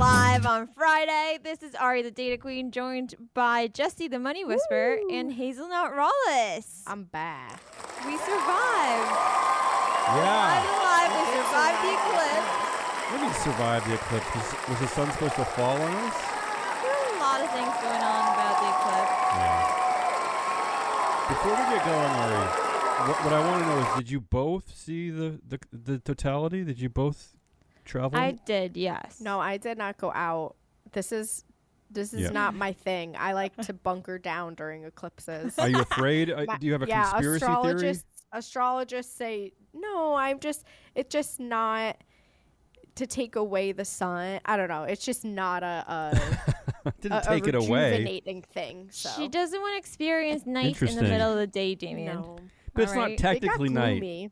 live on Friday. This is Ari, the Data Queen, joined by Jesse, the Money Whisperer, and Hazelnut Rawless. I'm back. We survived. Yeah. Alive. We survived the eclipse. What do you mean survive the eclipse? Was the sun supposed to fall on us? There are a lot of things going on about the eclipse. Yeah. Before we get going, Ari, what I want to know is, did you both see the totality? Did you both travel? I did, yes. No, I did not go out. This is not my thing. I like to bunker down during eclipses. Are you afraid? Do you have a conspiracy theory? Astrologists say, no, it's just not to take away the sun. I don't know. It's just not a take it away. Rejuvenating thing. So. She doesn't want to experience night in the middle of the day, Damien. No. But it's not technically night.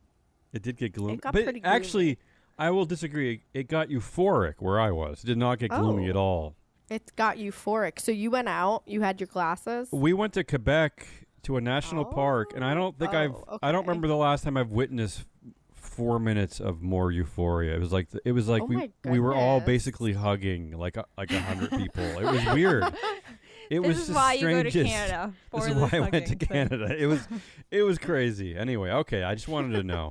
It did get gloomy. It got but pretty gloomy. Actually, I will disagree. It got euphoric where I was. It did not get gloomy at all. It got euphoric. So you went out. You had your glasses. We went to Quebec to a national park, and I don't think I don't remember the last time I've witnessed 4 minutes of more euphoria. It was like we were all basically hugging like 100 people. It was weird. This is why you go to Canada. This is why I went to Canada. It was crazy. Anyway, okay. I just wanted to know.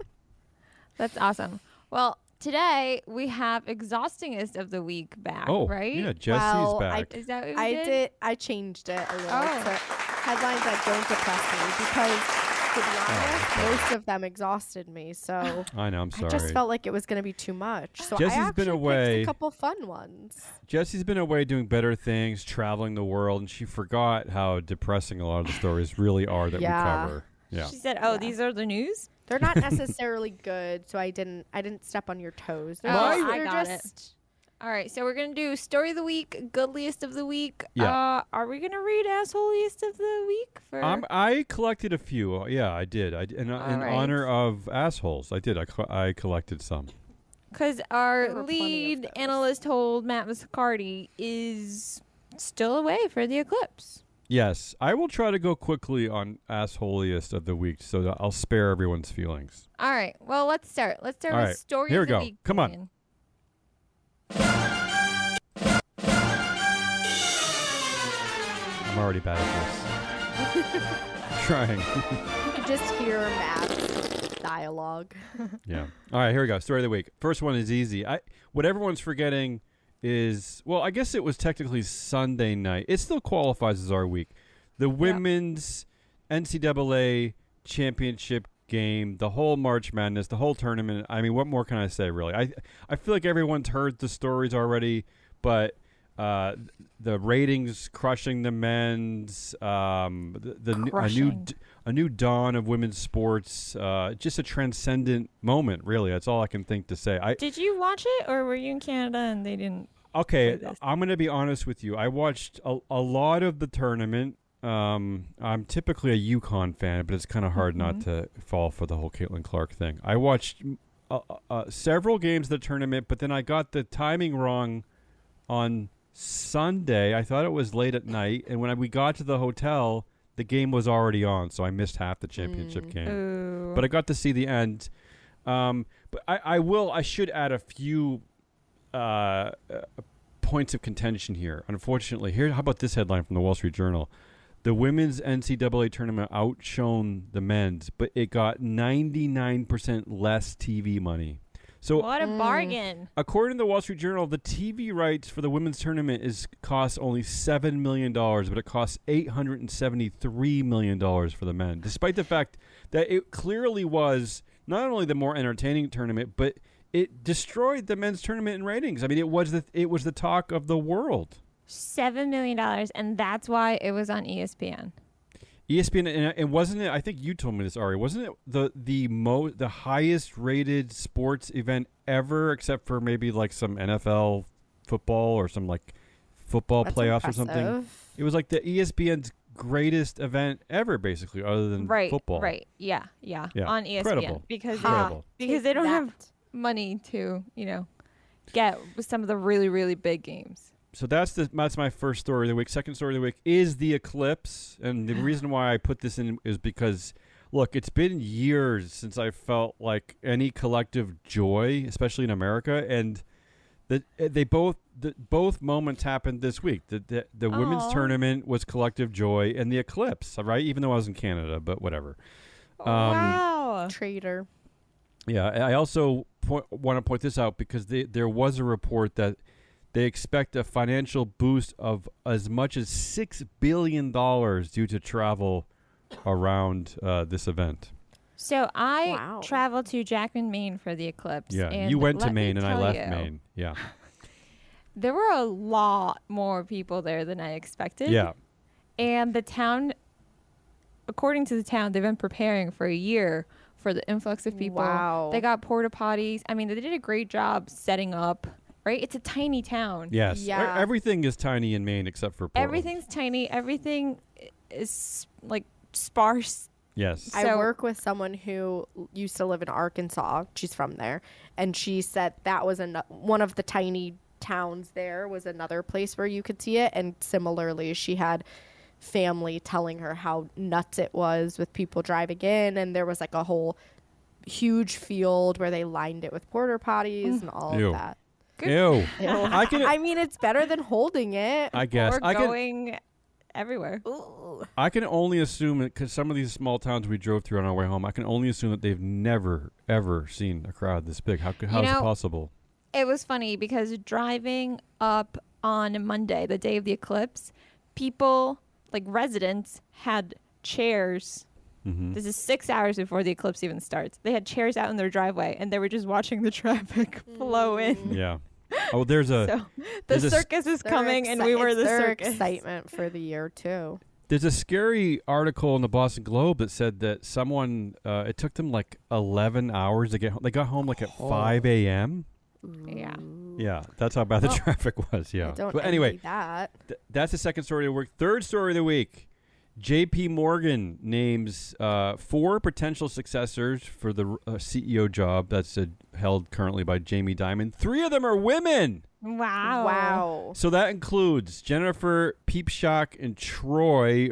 That's awesome. Well, today we have Exhaustingest of the Week back, right? Yeah, Jesse's back. Is that what I did? I changed it a little to headlines that don't depress me because, to be honest, most of them exhausted me. So I know. I'm sorry. I just felt like it was going to be too much. So Jesse's I actually been away. picked a couple fun ones. Jesse's been away doing better things, traveling the world, and she forgot how depressing a lot of the stories really are that we cover. Yeah. She said, these are the news? They're not necessarily good, so I didn't step on your toes. I got it. All right, so we're going to do Story of the Week, Goodliest of the Week. Yeah. Are we going to read Assholiest of the Week? I collected a few. Yeah, I did. In honor of assholes. I did. I collected some. Because our lead analyst, Matt Muscardi, is still away for the eclipse. Yes, I will try to go quickly on Assholiest of the Week so that I'll spare everyone's feelings. All right, well, let's start. Let's start with Story Here of the we go. Week. Come on. I'm already bad at this. Trying. You could just hear Matt's dialogue. Yeah. All right, here we go. Story of the week. First one is easy. What everyone's forgetting is, well, I guess it was technically Sunday night. It still qualifies as our week. The women's NCAA championship game, the whole March Madness, the whole tournament. I mean, what more can I say, really? I feel like everyone's heard the stories already, but the ratings crushing the men's, a new dawn of women's sports, just a transcendent moment, really. That's all I can think to say. Did you watch it, or were you in Canada and they didn't? Okay, I'm going to be honest with you. I watched a lot of the tournament. I'm typically a UConn fan, but it's kind of hard not to fall for the whole Caitlin Clark thing. I watched several games of the tournament, but then I got the timing wrong on Sunday. I thought it was late at night, and when we got to the hotel, the game was already on, so I missed half the championship game. Ooh. But I got to see the end. But I should add a few points of contention here. Unfortunately, how about this headline from the Wall Street Journal? The women's NCAA tournament outshone the men's, but it got 99% less TV money. So what a bargain. According to the Wall Street Journal, the TV rights for the women's tournament costs only $7 million, but it costs $873 million for the men, despite the fact that it clearly was not only the more entertaining tournament, but it destroyed the men's tournament in ratings. I mean, it was the talk of the world. $7 million, and that's why it was on ESPN. ESPN, and wasn't it? I think you told me this, Ari. Wasn't it the highest rated sports event ever, except for maybe like some NFL football or some like football playoffs or something? It was like the ESPN's greatest event ever, basically, other than football. Right. Yeah. On ESPN. Incredible. Because they don't have money to, get some of the really, really big games. So that's my first story of the week. Second story of the week is the eclipse. And the reason why I put this in is because, look, it's been years since I felt like any collective joy, especially in America. And Both moments happened this week. The women's tournament was Collective Joy, and the eclipse, right? Even though I was in Canada, but whatever. Wow. Traitor. Yeah, I also want to point this out because there was a report that they expect a financial boost of as much as $6 billion due to travel around this event. So I traveled to Jackman, Maine for the eclipse. Yeah, and you went to Maine and I left you, Maine. Yeah. There were a lot more people there than I expected. Yeah. And the town, according to the town, they've been preparing for a year for the influx of people. Wow. They got porta potties. I mean, they did a great job setting up, right? It's a tiny town. Yes. Yeah. Everything is tiny in Maine except for Portland. Everything's tiny. Everything is like sparse. Yes. I work with someone who used to live in Arkansas. She's from there. And she said that was one of the tiny towns there was another place where you could see it. And similarly, she had family telling her how nuts it was with people driving in. And there was like a whole huge field where they lined it with porta potties and all of that. Ew. I mean, it's better than holding it. I guess. Or going everywhere. Ooh. I can only assume that because some of these small towns we drove through on our way home, I can only assume that they've never, ever seen a crowd this big. How is it possible? It was funny because driving up on Monday, the day of the eclipse, people, like residents, had chairs. Mm-hmm. This is 6 hours before the eclipse even starts. They had chairs out in their driveway, and they were just watching the traffic flow in. Yeah. Oh, there's a... So the circus is coming, and we were the circus. Excitement for the year, too. There's a scary article in the Boston Globe that said that someone, it took them like 11 hours to get home. They got home like at 5 a.m. Yeah. Yeah, that's how bad the traffic was. Yeah. But anyway, that's the second story of the week. Third story of the week. J.P. Morgan names 4 potential successors for the CEO job that's held currently by Jamie Dimon. 3 of them are women. Wow. So that includes Jennifer Peepshock and Troy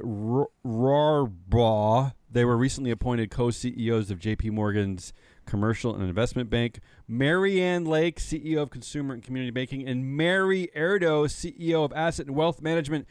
Rarbaugh. They were recently appointed co-CEOs of J.P. Morgan's Commercial and Investment Bank. Marianne Lake, CEO of Consumer and Community Banking, and Mary Erdo, CEO of Asset and Wealth Management.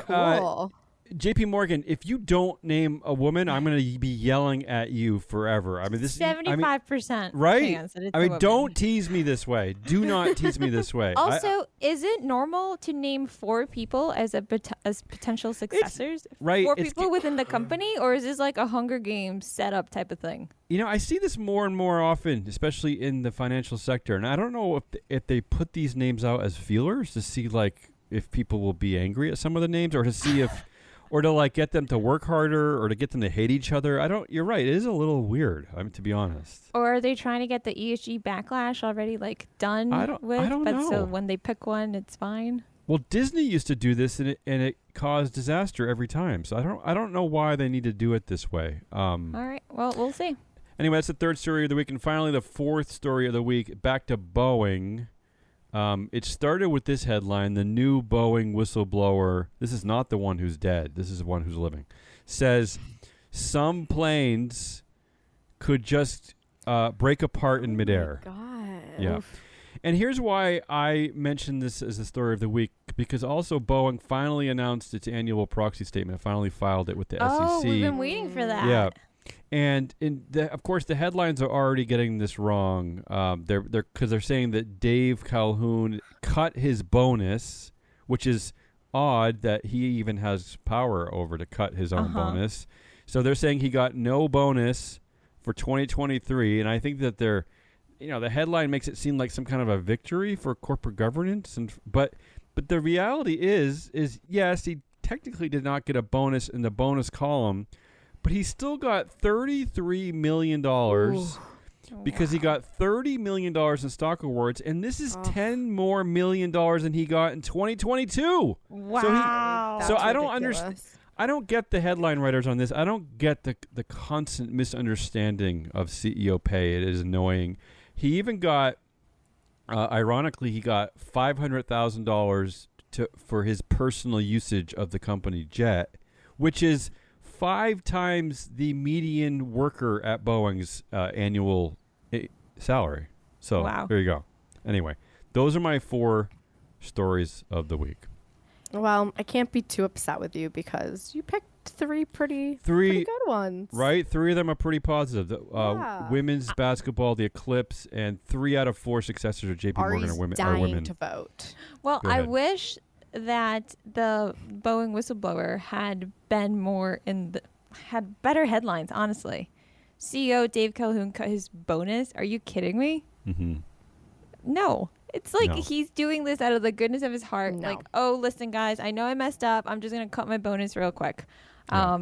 Cool. J.P. Morgan, if you don't name a woman, I'm going to be yelling at you forever. I mean, this 75%. Right? Chance that it's I a mean, woman. don't tease me this way. Do not tease me this way. Also, is it normal to name 4 people as as potential successors? Right. 4 people within the company, or is this like a Hunger Games setup type of thing? You know, I see this more and more often, especially in the financial sector, and I don't know if they put these names out as feelers to see like if people will be angry at some of the names, or to see if. Or to like get them to work harder, or to get them to hate each other. You're right. It is a little weird. I mean, to be honest. Or are they trying to get the ESG backlash already like done with? I don't know. So when they pick one, it's fine. Well, Disney used to do this, and it caused disaster every time. So I don't know why they need to do it this way. All right. Well, we'll see. Anyway, that's the third story of the week, and finally the fourth story of the week. Back to Boeing. It started with this headline: the new Boeing whistleblower, this is not the one who's dead, this is the one who's living, says some planes could just break apart in midair. Oh my God. Yeah. Oof. And here's why I mentioned this as the story of the week, because also Boeing finally announced its annual proxy statement. It finally filed it with the SEC. Oh, we've been waiting for that. Yeah. And of course, the headlines are already getting this wrong. They're saying that Dave Calhoun cut his bonus, which is odd that he even has power over to cut his own bonus. So they're saying he got no bonus for 2023, and I think that the headline makes it seem like some kind of a victory for corporate governance, but the reality is yes, he technically did not get a bonus in the bonus column. But he still got $33 million because he got $30 million in stock awards, and this is $10 more million than he got in 2022. Wow. So I don't understand. I don't get the headline writers on this. I don't get the constant misunderstanding of CEO pay. It is annoying. He even got, ironically, he got $500,000 for his personal usage of the company jet, which is 5 times the median worker at Boeing's annual salary. So wow. There you go. Anyway, those are my 4 stories of the week. Well, I can't be too upset with you because you picked 3 pretty good ones. Right? 3 of them are pretty positive. Yeah. Women's basketball, the Eclipse, and 3 out of 4 successors of J.P. Morgan Ari's are women. dying to vote. Well, Go I ahead. wish that the Boeing whistleblower had been more had better headlines, honestly. CEO Dave Calhoun cut his bonus. Are you kidding me? Mm-hmm. No. It's like No. he's doing this out of the goodness of his heart. No. Like, oh, listen, guys, I know I messed up. I'm just going to cut my bonus real quick. Yeah.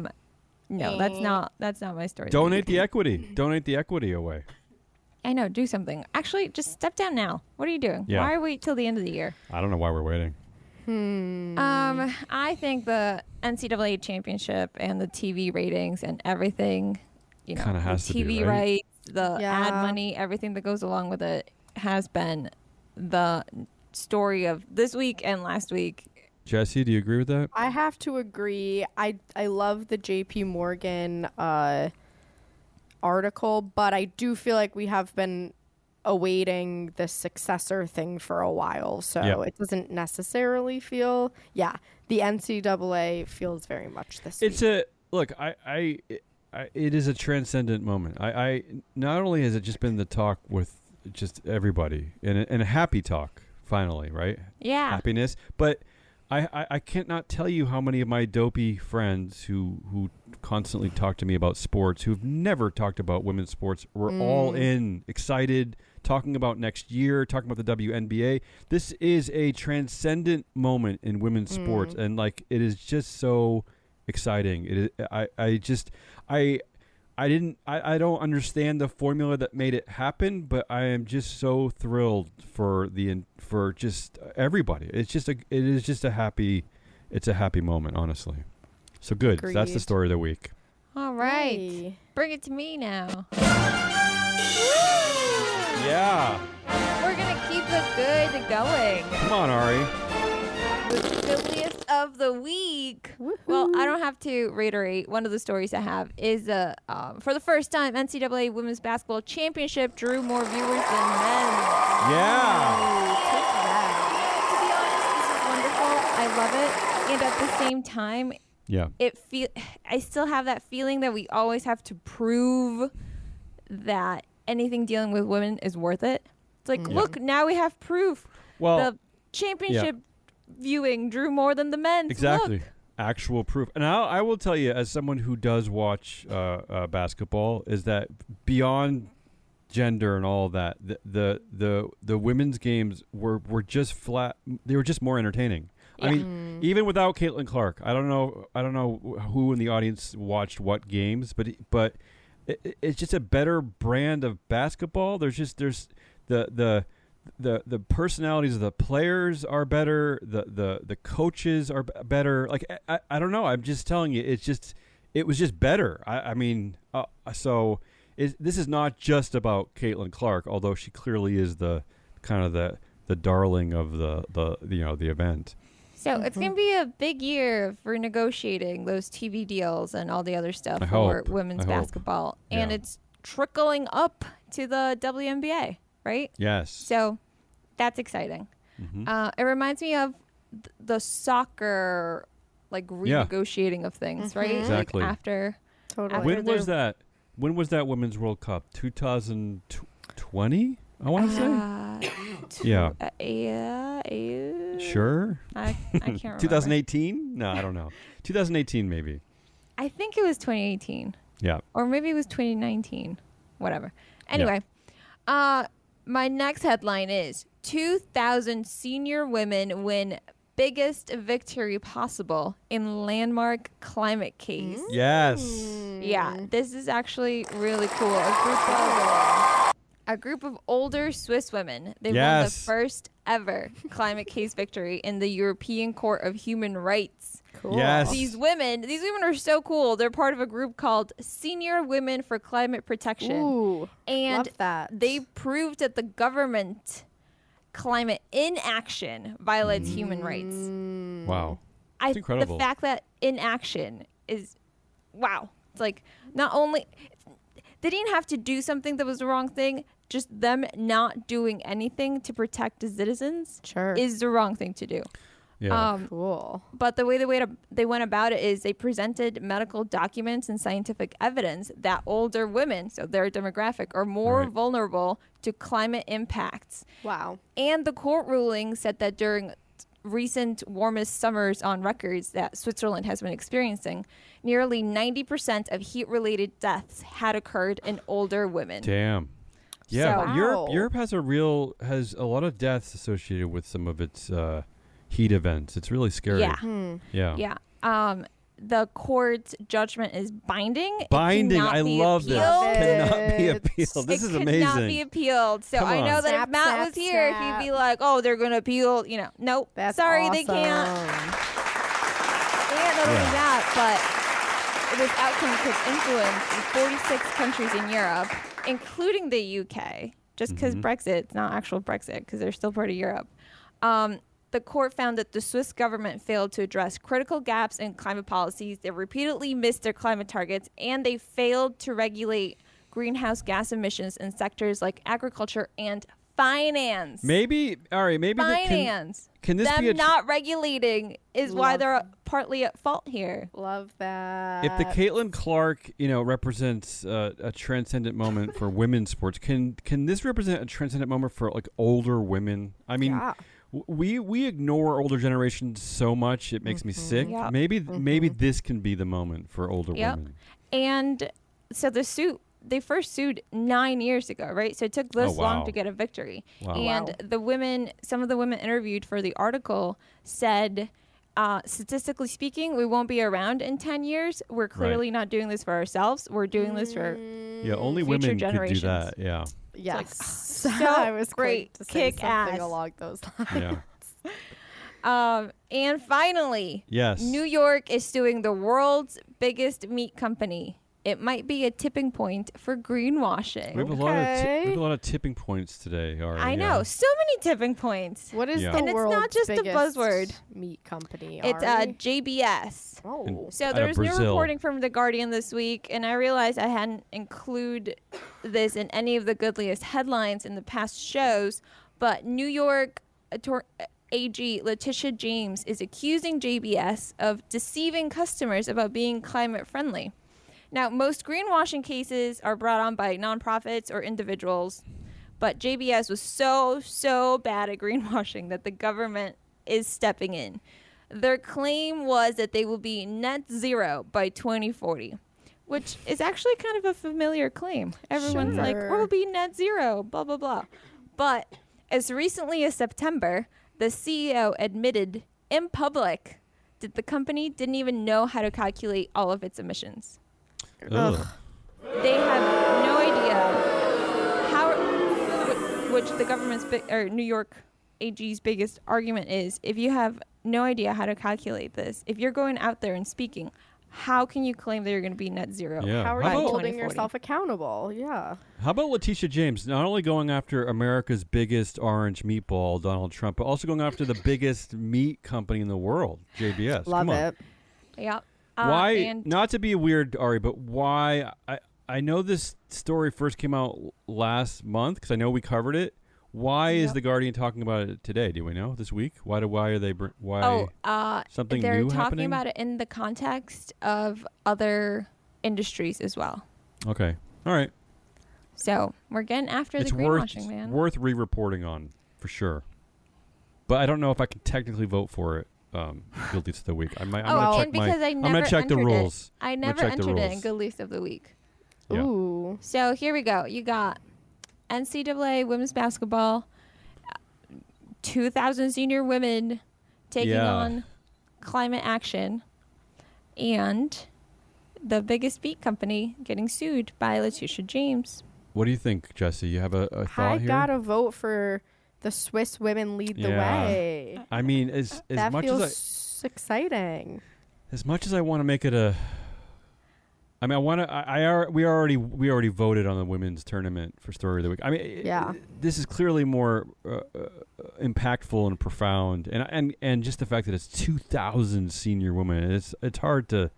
No, that's not my story. Donate the equity. Donate the equity away. I know, do something. Actually, just step down now. What are you doing? Yeah. Why wait till the end of the year? I don't know why we're waiting. I think the NCAA championship and the TV ratings and everything, Kinda has the to be, TV right? rights, the Yeah. ad money, everything that goes along with it has been the story of this week and last week. Jesse, do you agree with that? I have to agree. I love the JP Morgan article, but I do feel like we have been awaiting the successor thing for a while. So Yep. it doesn't necessarily feel, the NCAA feels very much this It's week. it is a transcendent moment. I not only has it just been the talk with just everybody and a happy talk finally, right? Yeah. Happiness, but I can't not tell you how many of my dopey friends who constantly talk to me about sports, who've never talked about women's sports, were all in, excited, talking about next year, talking about the WNBA. This is a transcendent moment in women's sports, and like it is just so exciting. It is, I don't understand the formula that made it happen, but I am just so thrilled for just everybody. It is just a happy moment, honestly. So good. So that's the Agreed. story of the week. All right. Yay. Bring it to me now. Yeah. We're going to keep the good going. Come on, Ari. The silliest of the week. Well, I don't have to reiterate. One of the stories I have is for the first time, NCAA Women's Basketball Championship drew more viewers than men. Yeah. Take that. To be honest, this is wonderful. I love it. And at the same time, Yeah. I still have that feeling that we always have to prove that anything dealing with women is worth it. It's like, look, now we have proof. Well, The championship viewing drew more than the men's. exactly. Look. Actual proof. And I will tell you, as someone who does watch basketball, is that beyond gender and all that, the women's games were just flat. They were just more entertaining. Yeah. I mean, even without Caitlin Clark, I don't know who in the audience watched what games, but it's just a better brand of basketball. There's the personalities of the players are better. The coaches are better. Like I don't know. I'm just telling you, it was just better. This is not just about Caitlin Clark, although she clearly is the kind of the darling of the event. So it's going to be a big year for negotiating those TV deals and all the other stuff I for hope. women's I hope. basketball. And Yeah. it's trickling up to the WNBA, right? Yes. So that's exciting. Mhm. It reminds me of the soccer, like renegotiating of things, right? Exactly. Like after Totally. When was that? When was that Women's World Cup? 2020? I want to say. Yeah. Sure. I can't remember. 2018? No, I don't know. 2018 maybe. I think it was 2018. Yeah. Or maybe it was 2019. Whatever. Anyway, my next headline is 2,000 senior women win biggest victory possible in landmark climate case. Yes. Yeah, this is actually really cool. A group of older Swiss women. They won the Yes. first ever climate case victory in the European Court of Human Rights. Cool. Yes. These women are so cool. They're part of a group called Senior Women for Climate Protection. Ooh, And love that. they proved that the government climate inaction violates human rights. Wow. It's incredible. The fact that inaction is, wow. It's like not only they didn't have to do something that was the wrong thing. Just them not doing anything to protect the citizens Sure. is the wrong thing to do. Yeah. Cool. But the way they went about it is they presented medical documents and scientific evidence that older women, so their demographic, are more Right. vulnerable to climate impacts. Wow. And the court ruling said that during recent warmest summers on records that Switzerland has been experiencing, nearly 90% of heat-related deaths had occurred in older women. Damn. Yeah, So- Europe has a lot of deaths associated with some of its heat events. It's really scary. Yeah. Yeah. Yeah. The court's judgment is binding. It Binding. cannot I be love this. appealed. Cannot be It- appealed. This is It could not be amazing. appealed. So Come I know on. that Snap, if Matt snap, was here, snap. he'd be like, "Oh, they're going to appeal." Nope. That's Sorry, they can't. awesome. And not only Yeah. that, but this outcome could influence 46 countries in Europe, including the UK. Just because Brexit, it's not actual Brexit, because they're still part of Europe. The court found that the Swiss government failed to address critical gaps in climate policies. They repeatedly missed their climate targets, and they failed to regulate greenhouse gas emissions in sectors like agriculture and finance. Maybe Finance. can this Them be a not regulating is why Love they're partly at fault here. Love that. if the Caitlin Clark, represents a transcendent moment for women's sports, can this represent a transcendent moment for like older women? I mean, Yeah. we ignore older generations so much it makes me sick. Yep. Maybe this can be the moment for older Yep. women. And so they first sued 9 years ago, right? So it took this Oh, long wow. to get a victory. Wow. And some of the women interviewed for the article said, statistically speaking, we won't be around in 10 years. We're clearly not doing this for ourselves. We're doing this for Yeah, only Future women could do generations. that. Yeah. Yes. so I was great, going to say kick something ass. along those lines. Yeah. And finally, Yes. New York is suing the world's biggest meat company. It might be a tipping point for greenwashing. We have a lot of tipping points today. Ari, I yeah. know, so many tipping points. What is Yeah. the And it's not world's just a biggest buzzword. meat company? It's Ari? JBS. Oh. So Out of there's new Brazil. reporting from The Guardian this week, and I realized I hadn't included this in any of the goodliest headlines in the past shows, but New York AG Letitia James is accusing JBS of deceiving customers about being climate friendly. Now, most greenwashing cases are brought on by nonprofits or individuals, but JBS was so bad at greenwashing that the government is stepping in. Their claim was that they will be net zero by 2040, which is actually kind of a familiar claim. Everyone's like, Sure. we'll be net zero, blah, blah, blah. But as recently as September, the CEO admitted in public that the company didn't even know how to calculate all of its emissions. Ugh. They have no idea how, which the government's or New York AG's biggest argument is, if you have no idea how to calculate this, if you're going out there and speaking, how can you claim that you're going to be net zero? Yeah. How are How you about- holding 2040? yourself accountable? Yeah. How about Letitia James not only going after America's biggest orange meatball, Donald Trump, but also going after the biggest meat company in the world, JBS? Love Come on. it. Yep. Why? And Not to be weird, Ari, but why? I know this story first came out last month because I know we covered it. Why is Yep. the Guardian talking about it today? Do we know this week? Why are they? Why? Something they're new talking happening? about it in the context of other industries as well. Okay. All right. So we're getting after It's the worth greenwashing, man. re-reporting on for sure. But I don't know if I can technically vote for it. Guilty of the week. I'm gonna check and because I I'm never gonna check the entered rules. it. I I'm gonna never check the entered it in rules. Good Least of the Week. Yeah. Ooh. So here we go. You got NCAA women's basketball, 2,000 senior women taking Yeah. on climate action, and the biggest beat company getting sued by Letitia James. What do you think, Jesse? You have a thought I here? gotta vote for the Swiss women lead the Yeah. way. I mean, as That much feels as exciting. as much as I want to make it a, I mean, I want to. We already voted on the women's tournament for story of the week. I mean, Yeah. this is clearly more impactful and profound, and just the fact that it's 2,000 senior women. It's hard to.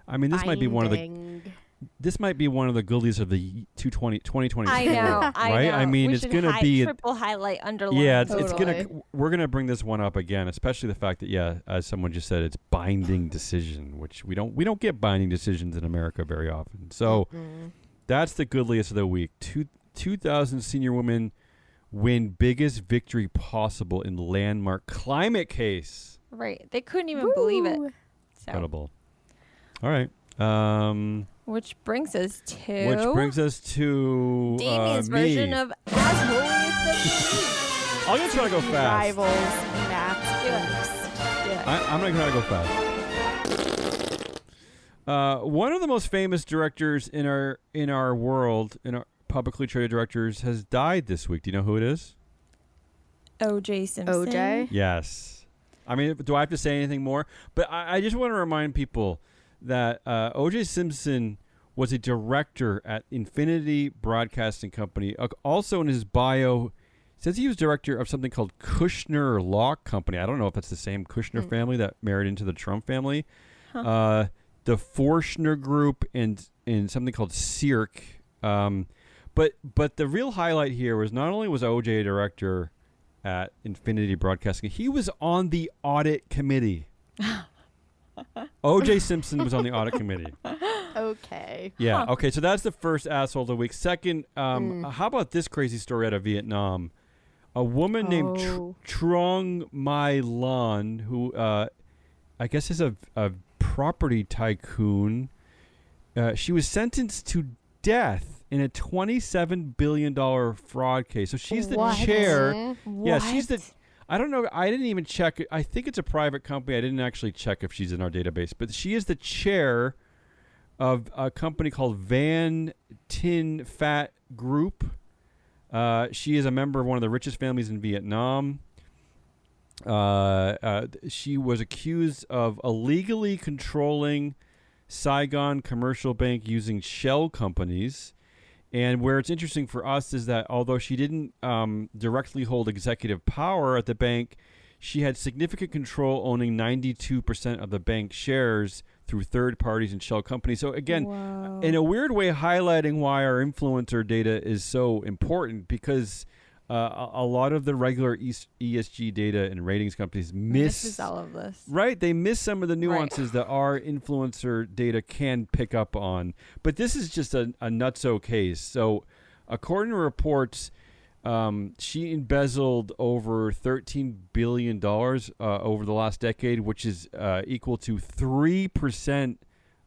I mean, this might be one of the. Binding. this might be one of the goalies of the 2024. I know. Right? I mean, it's going to be triple highlight underline. Yeah, it's Totally. gonna. We're gonna bring this one up again, especially the fact that as someone just said, it's binding decision, which we don't get binding decisions in America very often. So that's the goodliest of the week. 2,000 senior women win biggest victory possible in landmark climate case. Right. They couldn't even believe it. So. Incredible. All right. Which brings us to me. Damien's version of Assholes of I'm gonna try to go fast. Rivals, Matt's Do it. picks. the Week. I'm not gonna go fast. One of the most famous directors in our world, in our publicly traded directors, has died this week. Do you know who it is? O.J. Simpson. OJ? Yes. I mean, do I have to say anything more? But I just want to remind people that O.J. Simpson was a director at Infinity Broadcasting Company. Also in his bio, it says he was director of something called Kushner Law Company. I don't know if that's the same Kushner family that married into the Trump family. The Forschner Group and something called Cirque. But the real highlight here was not only was O.J. a director at Infinity Broadcasting, he was on the audit committee. O.J. Simpson was on the audit committee. Okay. Yeah. Okay. So that's the first asshole of the week. Second, how about this crazy story out of Vietnam? A woman named Trong Mai Lan, who I guess is a property tycoon. She was sentenced to death in a $27 billion fraud case. So she's the chair. Yeah, she's the. I don't know. I didn't even check. I think it's a private company. I didn't actually check if she's in our database. But she is the chair of a company called Van Tin Phat Group. She is a member of one of the richest families in Vietnam. She was accused of illegally controlling Saigon Commercial Bank using shell companies. And where it's interesting for us is that although she didn't directly hold executive power at the bank, she had significant control, owning 92% of the bank shares through third parties and shell companies. So again, in a weird way, highlighting why our influencer data is so important, because a lot of the regular ESG data and ratings companies misses all of this. Right, they miss some of the nuances that our influencer data can pick up on. But this is just a nutso case. So, according to reports, she embezzled over $13 billion over the last decade, which is equal to 3%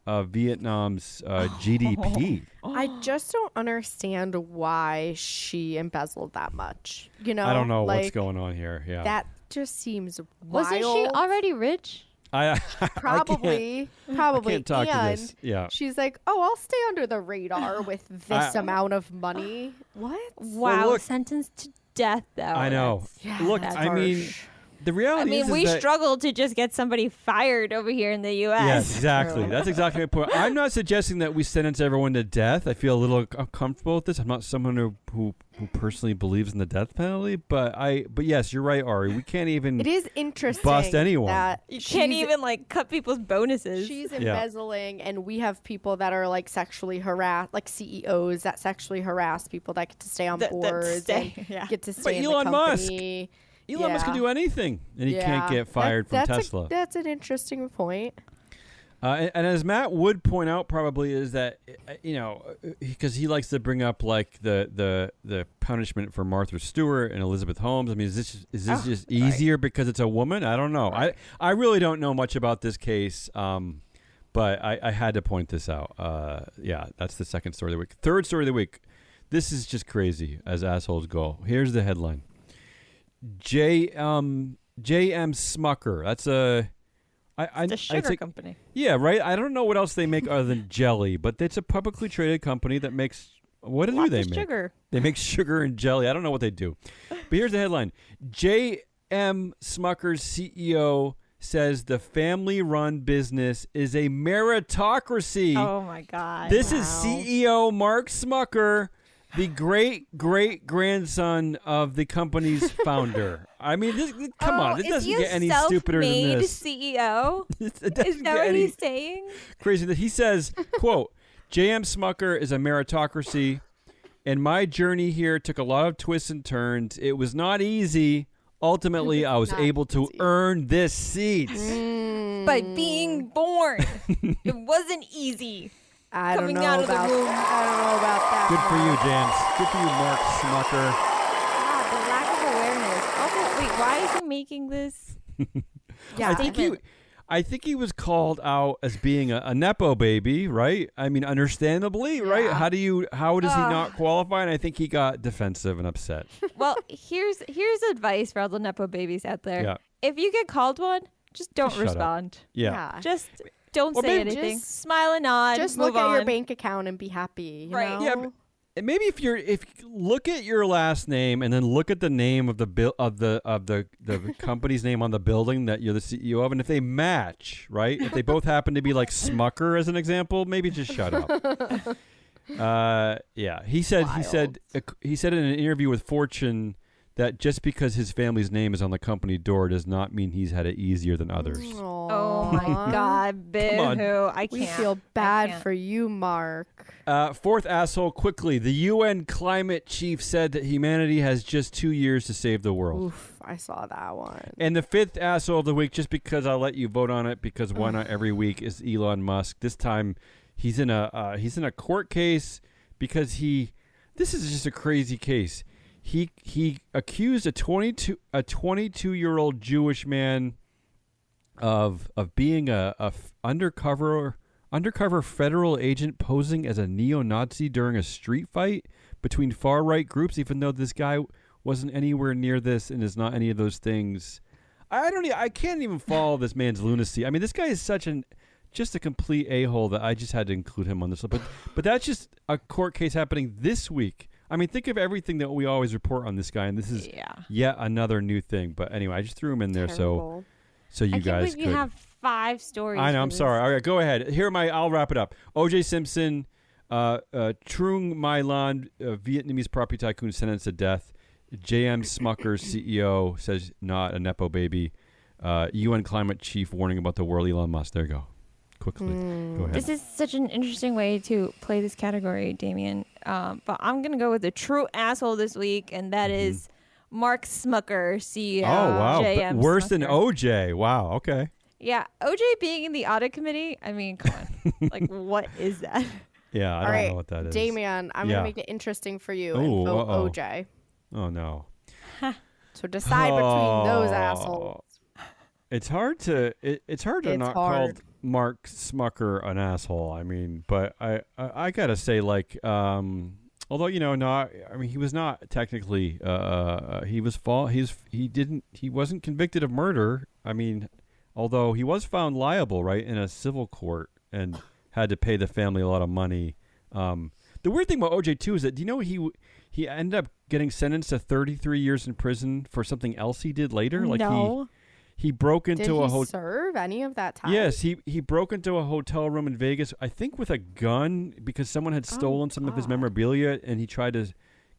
of Vietnam's GDP. I just don't understand why she embezzled that much. You know, I don't know like, what's going on here. Yeah, that just seems wild. Wasn't she already rich? Probably. I can't talk to this. Yeah, she's like, oh, I'll stay under the radar with this amount of money. What? Wow, look, sentenced to death, though. I know. Look, that's I mean, harsh. the reality is we that struggled to just get somebody fired over here in the U.S. Yes, exactly. That's exactly my point. I'm not suggesting that we sentence everyone to death. I feel a little uncomfortable with this. I'm not someone who personally believes in the death penalty, but yes, you're right, Ari. We can't even. It is interesting. Bust anyone. That You can't even cut people's bonuses. She's embezzling, and we have people that are like sexually harassed, like CEOs that sexually harass people that get to stay on boards and get to stay in Elon the company. Elon Musk can do anything, and he can't get fired from Tesla. That's an interesting point. And as Matt would point out, probably is that because he likes to bring up like the punishment for Martha Stewart and Elizabeth Holmes. I mean, is this just easier because it's a woman? I don't know. Right. I really don't know much about this case, but I had to point this out. That's the second story of the week. Third story of the week. This is just crazy as assholes go. Here's the headline. J.M. Smucker. That's a sugar company. Yeah, right. I don't know what else they make other than jelly, but it's a publicly traded company that makes what do they make? Sugar. They make sugar and jelly. I don't know what they do. But here's the headline. J.M. Smucker's CEO says the family-run business is a meritocracy. Oh my God. This is CEO Mark Smucker, the great-great-grandson of the company's founder. I mean, come on. It doesn't get any stupider than this. CEO? Is that what he's saying? Crazy that he says, quote, J.M. Smucker is a meritocracy, and my journey here took a lot of twists and turns. It was not easy. Ultimately, I was able to earn this seat. By being born. It wasn't easy. I don't Coming know out of the about womb. I don't know about that. Good for you, James. Good for you, Mark Smucker. God, the lack of awareness. Also, wait, why is he making this? Yeah. I think he was called out as being a Nepo baby, right? I mean, understandably, right? Yeah. How does he not qualify? And I think he got defensive and upset. Well, here's advice for all the Nepo babies out there. Yeah. If you get called one, just don't shut up. respond. Yeah. Just don't Or say maybe anything. just- Smile and nod. Just move look at your on. bank account and be happy. You Right. know? Yeah, but maybe if you look at your last name and then look at the name of the company's name on the building that you're the CEO of, and if they match, right? If they both happen to be like Smucker as an example, maybe just shut up. Yeah, he said in an interview with Fortune that just because his family's name is on the company door does not mean he's had it easier than others. Oh my God, on. boo-hoo. I can't. We feel I bad can't. for you, Mark. Fourth asshole, quickly. The UN climate chief said that humanity has just 2 years to save the world. Oof, I saw that one. And the fifth asshole of the week, just because I'll let you vote on it, because why not every week, is Elon Musk. This time, he's in a court case because this is just a crazy case. He accused a 22-year-old Jewish man of being a undercover federal agent posing as a neo-Nazi during a street fight between far-right groups, even though this guy wasn't anywhere near this and is not any of those things. I can't even follow this man's lunacy. I mean, this guy is just a complete a-hole that I just had to include him on this list. But that's just a court case happening this week. I mean, think of everything that we always report on this guy, and this is yet another new thing. But anyway, I just threw him in there so you guys could. We have 5 stories. I know. for I'm this. sorry. All right, go ahead. I'll wrap it up. O.J. Simpson, Trung My Lan, Vietnamese property tycoon sentenced to death. J.M. Smucker's CEO says not a Nepo baby. UN climate chief warning about the world. Elon Musk. There you go. Quickly. Go ahead. This is such an interesting way to play this category, Damien. But I'm going to go with the true asshole this week, and that is Mark Smucker, CEO. Oh, wow. JM Worse than Smucker. O.J. Wow. Okay. Yeah. OJ being in the audit committee, I mean, come on. Like, what is that? Yeah, I All don't right, know what that is. Damien, I'm going to make it interesting for you Ooh, and vote uh-oh. OJ. Oh, no. So decide between those assholes. It's hard to It's not hard. call Mark Smucker an asshole. I mean, but I gotta say, like, although he was not technically he wasn't convicted of murder. I mean, although he was found liable, right, in a civil court and had to pay the family a lot of money. The weird thing about OJ too is that, do you know he ended up getting sentenced to 33 years in prison for something else he did later? Like he broke into Did a he hotel. serve any of that time? Yes, he broke into a hotel room in Vegas, I think with a gun, because someone had stolen some of his memorabilia, and he tried to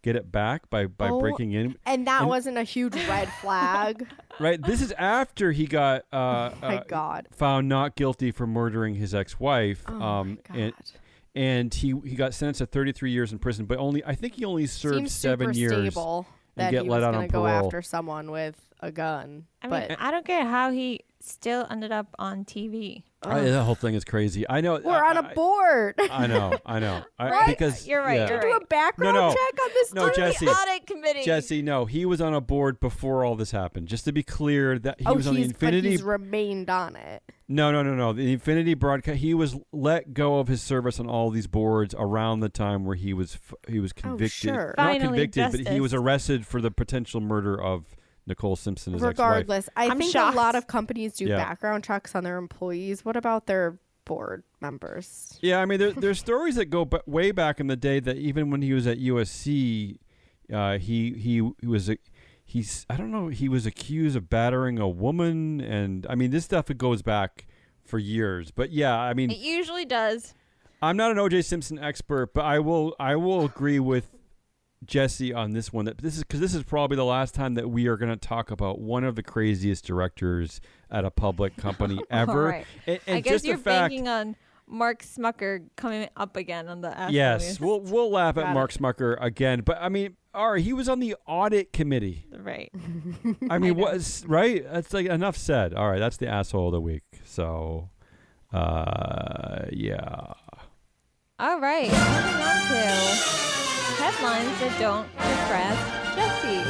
get it back by breaking in. And that wasn't a huge red flag. Right. This is after he got My God. found not guilty for murdering his ex-wife. Oh my God. And he got sentenced to 33 years in prison, but I think he only served Seems 7 super years. stable and that get he let was out going on to go parole. after someone with a gun. I mean, I don't get how he still ended up on TV. The whole thing is crazy. I know. We're on a board. I know. Right? Because You're right, yeah. you're Do a background No. check on this. No, dude? Jesse. The audit committee. Jesse, no, he was on a board before all this happened. Just to be clear, that he was on the but Infinity. he's remained on it. No. The Infinity broadcast. He was let go of his service on all these boards around the time where he was convicted. sure. Not Finally, convicted, but he justice. was arrested for the potential murder of Nicole Simpson, his ex-wife. Regardless, I I'm think shocked. a lot of companies do Yeah. background checks on their employees. What about their board members? Yeah, I mean, there's stories that go way back in the day that even when he was at USC, he was accused of battering a woman, and I mean, this stuff goes back for years. But yeah, I mean, It usually does. I'm not an O.J. Simpson expert, but I will agree with Jesse on this one, that this is probably the last time that we are going to talk about one of the craziest directors at a public company ever. All right. And I guess just you're the fact, banking on Mark Smucker coming up again on the Ask Yes, Alias. we'll laugh at Got Mark Smucker again, but I mean, all right, he was on the audit committee. Right. I mean, right? That's like enough said. All right, that's the asshole of the week. So, yeah. All right. Moving on to headlines that don't depress Jesse.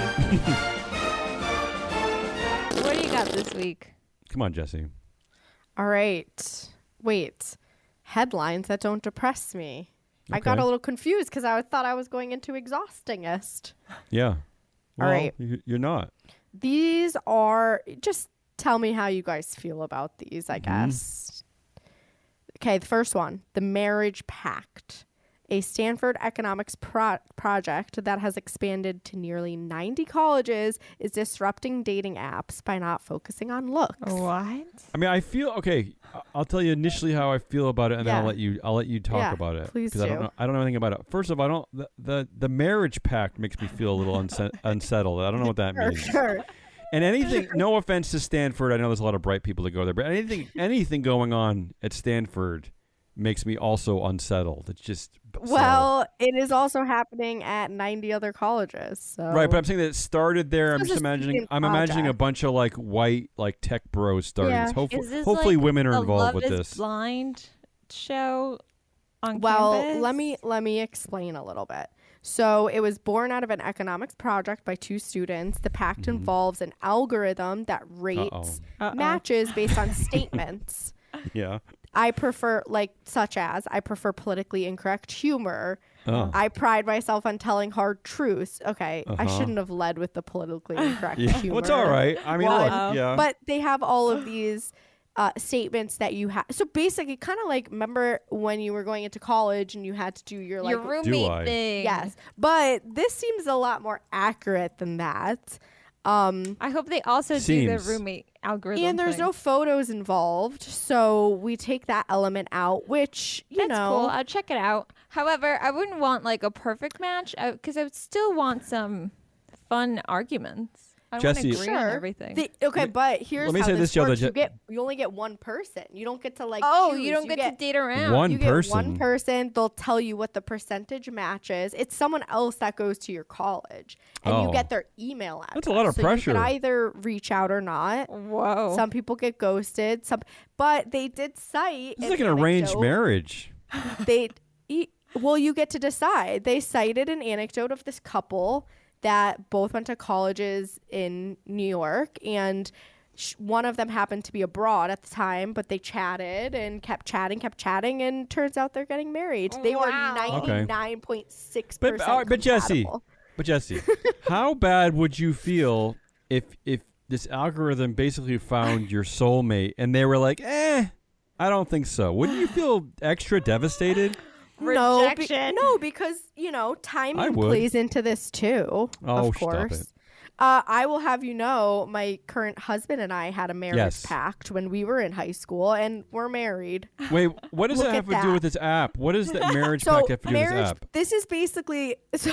What do you got this week? Come on, Jesse. All right. Wait. Headlines that don't depress me. I got Okay. a little confused because I thought I was going into exhaustingest. Yeah. Well, All right. You're not. These are, just tell me how you guys feel about these, I guess. Okay, the first one, the Marriage Pact, a Stanford economics project that has expanded to nearly 90 colleges, is disrupting dating apps by not focusing on looks. What? I mean, I feel okay. I'll tell you initially how I feel about it, and then Yeah. I'll let you talk Yeah, about it. please 'Cause I don't do. know anything about it. First of all, I don't the marriage pact makes me feel a little unsettled. I don't know what that means. Sure. And anything, no offense to Stanford, I know there's a lot of bright people that go there, but anything going on at Stanford makes me also unsettled. It's just Well, it is also happening at 90 other colleges. So. right, but I'm saying that it started there. This I'm was just a imagining. student I'm imagining a project. bunch of like white, like tech bros starting. Yeah. this. Hopefully, Is this hopefully like women are the involved Love with is this. Blind show on Well, campus? let me explain a little bit. So it was born out of an economics project by two students. The pact involves an algorithm that rates Uh-oh. matches based on statements. Yeah. I prefer, such as, I prefer politically incorrect humor. Oh. I pride myself on telling hard truths. Okay, I Uh-huh. shouldn't have led with the politically incorrect Yeah. humor. Well, it's all right. I mean, One. look, yeah. But they have all of these statements that you have. So basically, kind of like, remember when you were going into college and you had to do your Your Do roommate I? thing. Yes, but this seems a lot more accurate than that. I hope they also do Seems. the roommate algorithm. And there's thing. no photos involved, so we take that element out, which, you That's know. cool. I'll check it out. However, I wouldn't want like a perfect match because I would still want some fun arguments. I don't want to Jesse- agree on Sure. everything. Okay, but here's let me how say this this, Jill, works. that You only get one person. You don't get to choose. you don't get to date around. One You get person. one person. They'll tell you what the percentage matches. It's someone else that goes to your college, and Oh. you get their email address. That's a lot of so pressure. You can either reach out or not. Whoa. Some people get ghosted. But they did cite. This is like an arranged marriage. Well, you get to decide. They cited an anecdote of this couple that both went to colleges in New York, and one of them happened to be abroad at the time, but they chatted and kept chatting, and turns out they're getting married. They were Wow. 99.6% But Jesse, how bad would you feel if this algorithm basically found your soulmate and they were like, I don't think so? Wouldn't you feel extra devastated? Rejection. No, because, timing would. plays into this too, Oh, of stop course. it. I will have you know, my current husband and I had a marriage Yes. pact when we were in high school, and we're married. Wait, what does Look that have at to do that. with this app? What does that marriage So pact have to do with this marriage, app? this is basically, so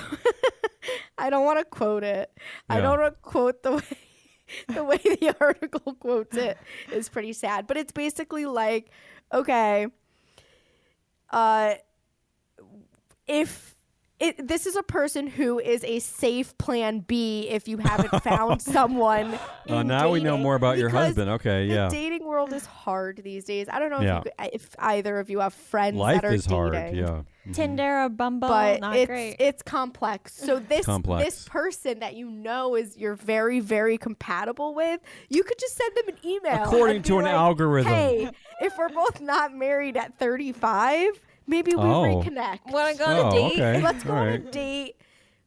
I don't want to quote it. I Yeah. don't want to quote the way the article quotes it is pretty sad, but it's basically like, okay, this is a person who is a safe plan B if you haven't found someone. Now we know dating, more about your because husband. Okay, the yeah. dating world is hard these days. I don't know Yeah. if either of you have friends Life that are is dating. hard. Yeah. Tinder or Bumble, But not it's great. it's complex. So Complex. this person that is you're very, very compatible with, you could just send them an email. According and be to an like, algorithm. Hey, if we're both not married at 35, maybe we Oh. reconnect. Want to go on a date? Okay. Let's go All on a right. date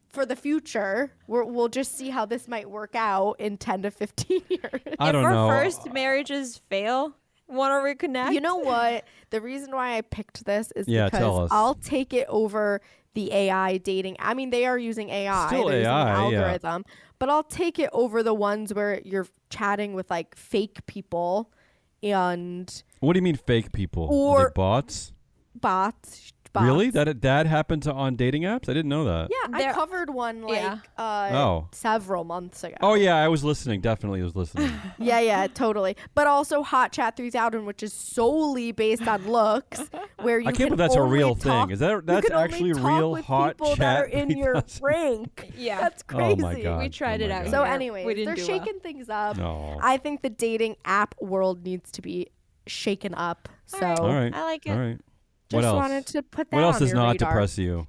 for the future. We'll just see how this might work out in 10 to 15 years. I don't if know. our first marriages fail, want to reconnect? You know what? The reason why I picked this is Yeah, tell because us. I'll take it over the AI dating. I mean, they are using AI. Still they're using an AI, yeah. algorithm. But I'll take it over the ones where you're chatting with like fake people and What do you mean fake people? Are Or- they bots? bots. bots. Really? That happened on dating apps? I didn't know that. Yeah, I covered one several months ago. Oh yeah, I was listening. Definitely was listening. Yeah, totally. But also Hot Chat 3000, which is solely based on looks, where you I can't believe that's a only real talk, thing. That's you can actually only talk real with Hot people Chat that are in your 3000. rank. Yeah. That's crazy. Oh my god. We tried it out. So Yeah. anyways, We didn't they're do well. shaking things up. No. I think the dating app world needs to be shaken up. So All right. I like it. All right. just What else? wanted to put that What else on does your not radar. depress you?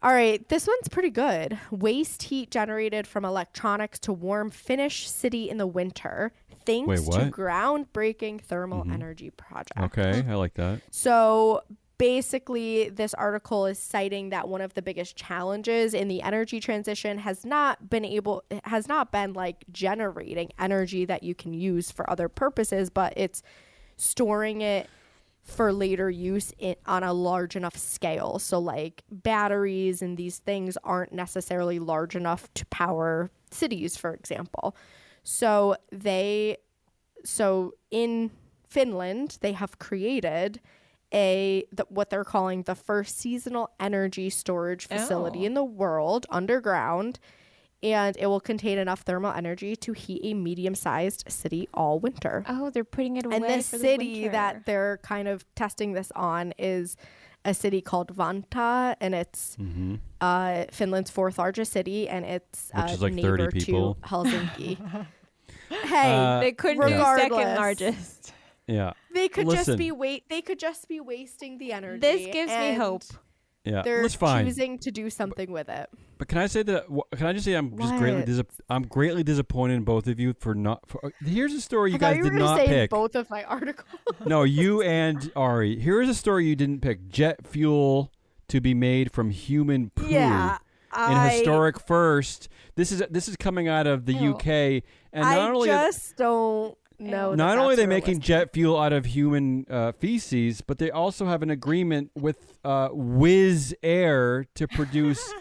All right, this one's pretty good. Waste heat generated from electronics to warm Finnish city in the winter, thanks Wait, to what? groundbreaking thermal energy project. Okay, I like that. So basically, this article is citing that one of the biggest challenges in the energy transition has not been like generating energy that you can use for other purposes, but it's storing it for later use on a large enough scale. So like batteries and these things aren't necessarily large enough to power cities, for example. So in Finland, they have created what they're calling the first seasonal energy storage facility in the world underground, and it will contain enough thermal energy to heat a medium-sized city all winter. Oh, they're putting it away And the for city the winter. that they're kind of testing this on is a city called Vantaa, and it's Finland's fourth largest city, and it's Which is like 30 neighbor people. to Helsinki. Hey, They couldn't do regardless, second largest. Yeah. They could Listen. They could just be wasting the energy. This gives me and hope. Yeah. They're That's fine. choosing to do something with it. But can I say that? Can I just say I'm just I'm greatly disappointed in both of you for not. Here's a story you I thought guys you were did gonna not say pick. both of my articles. No, you and Ari. Here is a story you didn't pick: jet fuel to be made from human poo. Yeah, in historic first. This is coming out of the Ew. UK, and not only don't know. not only are they making realistic. jet fuel out of human feces, but they also have an agreement with Wizz Air to produce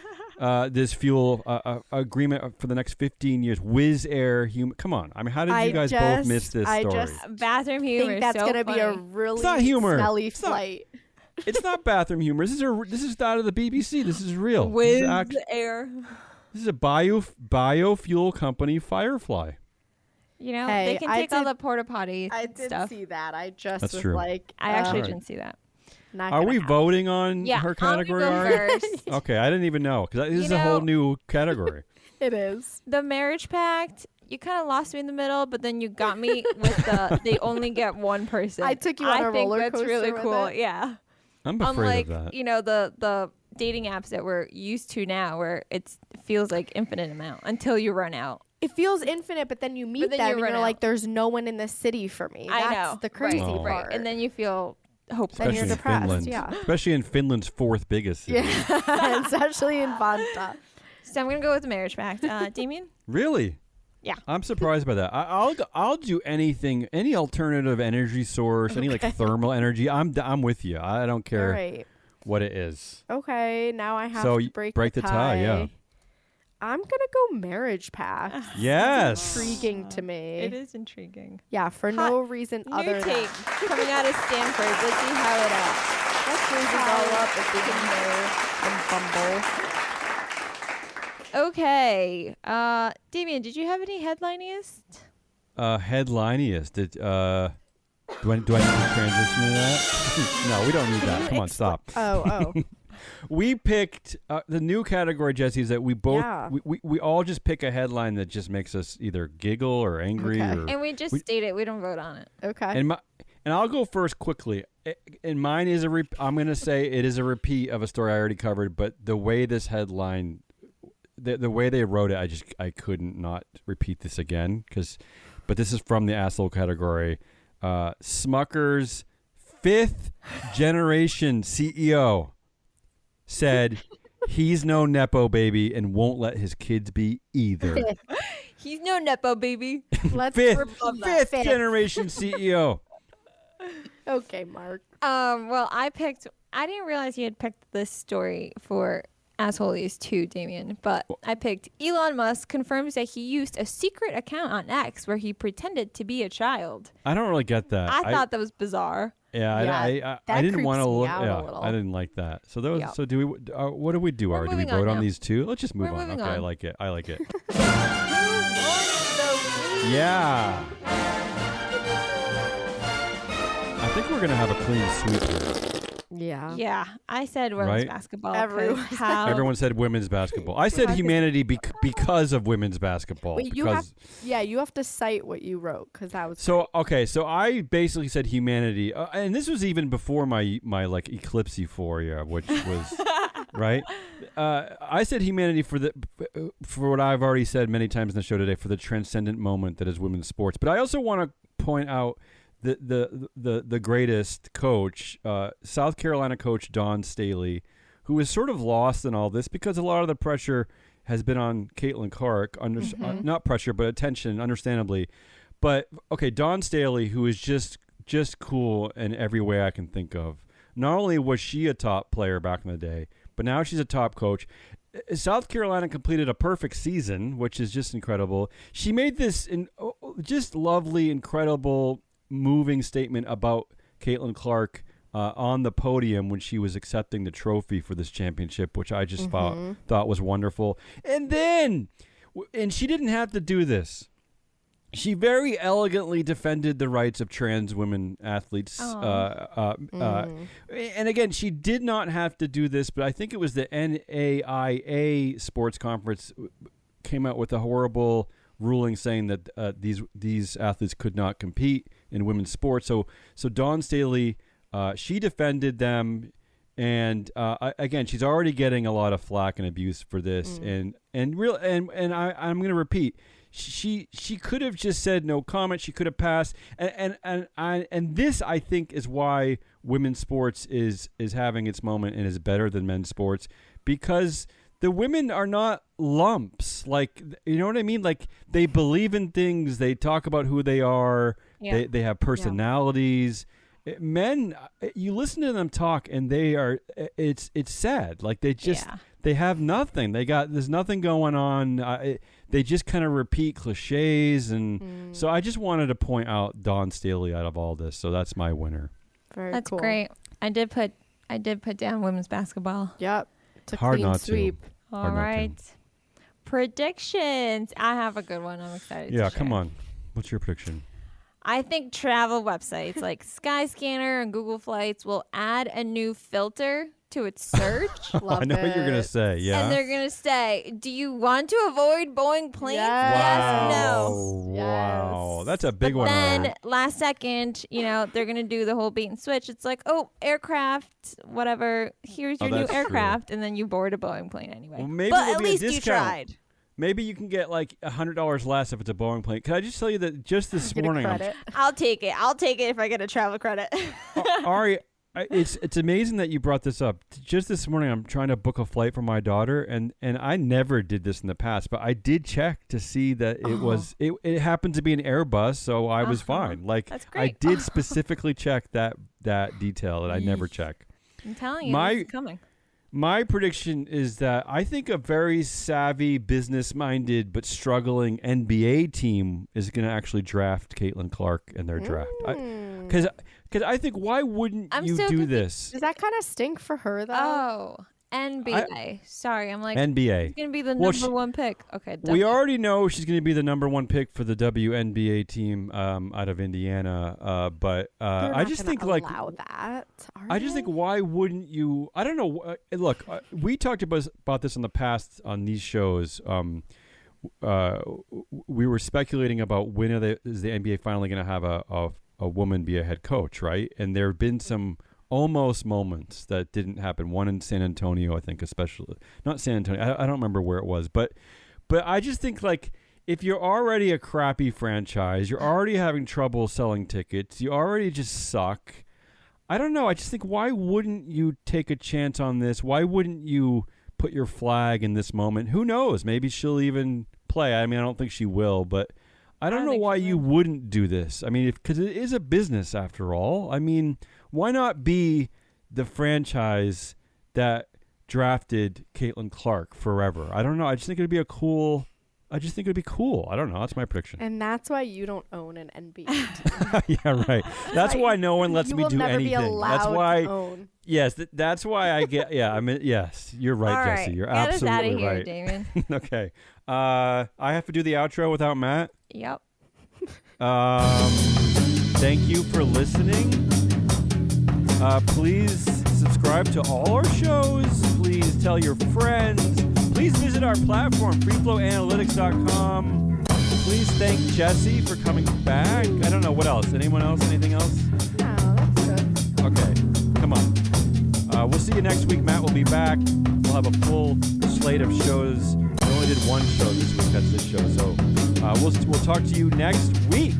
this fuel agreement for the next 15 years. Wizz Air, come on. I mean, how did you guys both miss this story? Bathroom I humor. think that's so gonna be a funny. really It's not humor. smelly It's not- flight. It's not bathroom humor. This is out of the BBC. This is real. With this is, air. this is a biofuel company, Firefly. You know, Hey, they can I take all did- the porta potty I didn't stuff. see that. I just That's was true. like, I actually Alright. didn't see that. not Are gonna we happen. voting on Yeah, her I'll category? go Ari? first. Okay, I didn't even know because this You is a whole know- new category. It is. The marriage pact. You kind of lost me in the middle, but then you got me with the they only get one person. I took you on a think roller that's coaster really with cool. it. Yeah. I'm afraid Unlike of that. you know the dating apps that we're used to now, where it feels like infinite amount until you run out. It feels infinite, but then you meet then them you and run you're like, out. there's no one in this city for me. I That's know the crazy right, Oh. part. right, and then you feel hopeless. Then Especially you're in depressed, Finland. yeah. Especially in Finland's fourth biggest city. yeah, especially in Vantaa. So I'm gonna go with the marriage pact. Damien. Really? Yeah. I'm surprised by that. I'll do anything, any alternative energy source, any like thermal energy. I'm with you. I don't All care right. what it is. Okay, now I have So to y- break the tie, yeah. I'm gonna go marriage pact. Yes. Intriguing to me. It is intriguing. Yeah, for Hot no reason New other take than coming out of Stanford. Let's see how it closes all up at the end there and Bumble. Okay. Damien, did you have any headliniest? Headliniest. Do I need to transition to that? No, we don't need that. Come on, stop. Oh. We picked the new category, Jesse, is that we both Yeah. we all just pick a headline that just makes us either giggle or angry Okay. or And we just state it. We don't vote on it. Okay. and I'll go first quickly. And mine is I'm going to say it is a repeat of a story I already covered, but the way this headline the way they wrote it, I couldn't not repeat this again but this is from the asshole category. Smucker's 5th generation CEO said he's no Nepo baby and won't let his kids be either. He's no Nepo baby. Let's Fifth repeat that. Fifth. generation CEO. Okay, Mark. Well, I didn't realize you had picked this story for Assholeies too, Damien, but I picked Elon Musk confirms that he used a secret account on X where he pretended to be a child. I don't really get that. I thought that was bizarre. Yeah, I that didn't want to creeps me look. out a Yeah, little. I didn't like that. So those. Yep. So do we? What do we do? We're Ari? Do we moving vote on on now. these two? Let's just move We're on. moving Okay, I on. like it. I like it. Who won the week? Yeah. I think we're gonna have a clean sweep here. Yeah. Yeah, I said women's Right? basketball. Everyone 'cause how Everyone said women's basketball. I said humanity because of women's basketball. Wait, because you have to cite what you wrote because that was so okay. So I basically said humanity, and this was even before my like eclipse euphoria, which was right. I said humanity for what I've already said many times in the show today, for the transcendent moment that is women's sports. But I also want to point out the greatest coach, South Carolina coach Dawn Staley, who is sort of lost in all this because a lot of the pressure has been on Caitlin Clark. Not pressure, but attention, understandably. But okay, Dawn Staley, who is just cool in every way I can think of. Not only was she a top player back in the day, but now she's a top coach. South Carolina completed a perfect season, which is just incredible. She made this just lovely, incredible, moving statement about Caitlin Clark on the podium when she was accepting the trophy for this championship, which I just thought was wonderful. And she didn't have to do this. She very elegantly defended the rights of trans women athletes. And again, she did not have to do this, but I think it was the NAIA sports conference came out with a horrible ruling saying that these athletes could not compete in women's sports. So Dawn Staley, she defended them, and again, she's already getting a lot of flack and abuse for this. And I'm going to repeat, she could have just said no comment. She could have passed. And this, I think, is why women's sports is having its moment and is better than men's sports, because the women are not lumps. Like, you know what I mean? Like, they believe in things. They talk about who they are. Yeah. They have personalities. Men, you listen to them talk, and they are. It's sad. Like, they have nothing. There's nothing going on. They just kind of repeat cliches, and so I just wanted to point out Dawn Staley out of all this. So that's my winner. That's cool. great. I did put down women's basketball. Yep. It's a Hard clean not sweep. to. All Hard not to. right. Predictions. I have a good one. I'm excited. Yeah, to come share. on. What's your prediction? I think travel websites like Skyscanner and Google Flights will add a new filter to its search. Love I know what you're gonna it. say. Yeah. And they're going to say, do you want to avoid Boeing planes? Yes. Yes, no. Wow. Yes. That's a big But one. then Ari. last second, they're going to do the whole bait and switch. It's like, oh, aircraft, whatever. Here's your new that's true. aircraft. And then you board a Boeing plane anyway. Well, maybe but there'll at be a least you discount. tried. Maybe you can get like $100 less if it's a Boeing plane. Can I just tell you that just this Get a morning, credit. I'll take it. I'll take it if I get a travel credit. Ari, it's amazing that you brought this up. Just this morning, I'm trying to book a flight for my daughter, and I never did this in the past, but I did check to see that it happened to be an Airbus, so I was fine. Like, That's I great. did specifically check that detail that I never check. I'm telling you, My- it's coming. My prediction is that I think a very savvy, business-minded, but struggling NBA team is going to actually draft Caitlin Clark in their draft. Because I think, why wouldn't I'm you so do confused. this? Does that kind of stink for her though? Oh, NBA. Sorry, I'm like, NBA. she's going to be the Well, number one pick. Okay, We already know she's going to be the number one pick for the WNBA team out of Indiana. But They're I not just gonna think, like, allow that. I just think, why wouldn't you? I don't know. Look, we talked about this in the past on these shows. We were speculating about when is the NBA finally going to have a woman be a head coach, right? And there have been some almost moments that didn't happen. One in San Antonio, I think, especially. Not San Antonio. I don't remember where it was, but I just think, like, if you're already a crappy franchise, you're already having trouble selling tickets, you already just suck. I don't know. I just think, why wouldn't you take a chance on this? Why wouldn't you put your flag in this moment? Who knows? Maybe she'll even play. I mean, I don't think she will, but I don't know why you wouldn't do this. I mean, because it is a business after all. I mean, why not be the franchise that drafted Caitlin Clark forever? I don't know. I just think it'd be a cool I just think it would be cool. I don't know. That's my prediction. And that's why you don't own an NBA team. Yeah, right. That's why no one lets me do never anything. Be allowed that's why. To own. Yes, that's why I get. Yeah, I mean, yes, you're right, All Jesse. right. You're Get us absolutely out of here, right. Damon. Okay. I have to do the outro without Matt. Yep. Thank you for listening. Please subscribe to all our shows. Please tell your friends. Please visit our platform, freeflowanalytics.com. Please thank Jesse for coming back. I don't know what else. Anyone else? Anything else? Oh, that's good. Okay, come on. We'll see you next week. Matt will be back. We'll have a full slate of shows. We only did one show this week. That's this show. So we'll talk to you next week.